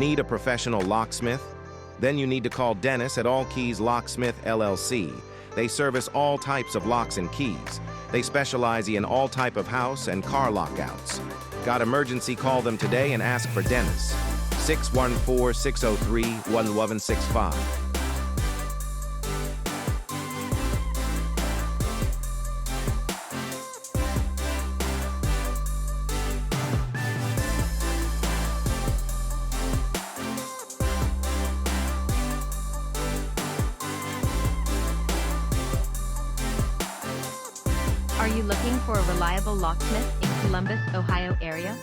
Need a professional locksmith? Then you need to call Dennis at All Keys Locksmith LLC. They service all types of locks and keys. They specialize in all type of house and car lockouts. Got emergency? Call them today and ask for Dennis. 614-603-1165. Are you looking for a reliable locksmith in Columbus, Ohio area?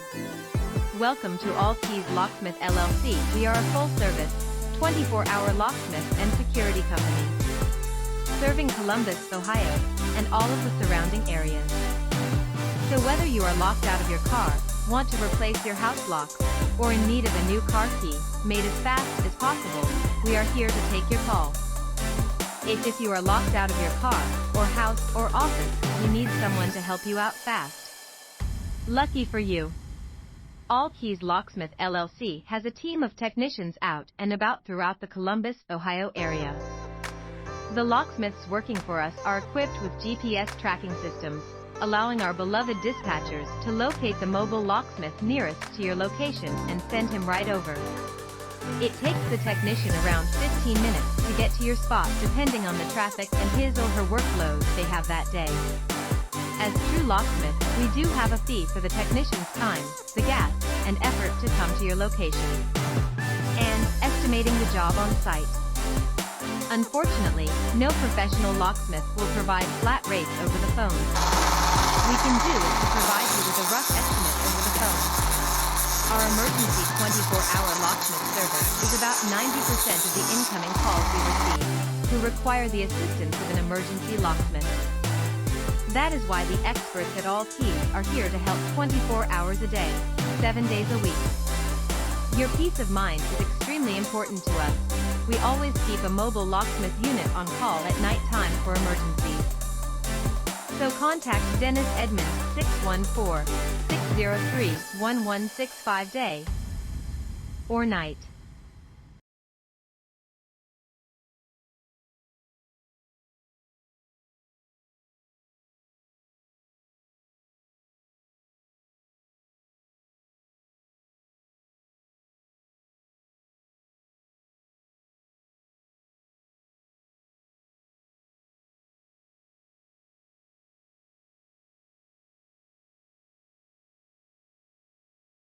Welcome to All Keys Locksmith LLC. We are a full-service, 24-hour locksmith and security company, serving Columbus, Ohio, and all of the surrounding areas. So whether you are locked out of your car, want to replace your house locks, or in need of a new car key, made as fast as possible, we are here to take your call. If you are locked out of your car, or house, or office, you need someone to help you out fast. Lucky for you, All Keys Locksmith LLC has a team of technicians out and about throughout the Columbus, Ohio area. The locksmiths working for us are equipped with GPS tracking systems, allowing our beloved dispatchers to locate the mobile locksmith nearest to your location and send him right over. It takes the technician around 15 minutes to get to your spot depending on the traffic and his or her workload they have that day. As true locksmiths, we do have a fee for the technician's time, the gas, and effort to come to your location, and estimating the job on site. Unfortunately, no professional locksmith will provide flat rates over the phone. We can do is to provide you with a rough estimate over the phone. Our emergency 24-hour locksmith service is about 90% of the incoming calls we receive, who require the assistance of an emergency locksmith. That is why the experts at All Keys are here to help 24 hours a day, 7 days a week. Your peace of mind is extremely important to us. We always keep a mobile locksmith unit on call at night time for emergencies. So contact Dennis Edmonds 614-603-1165 day or night.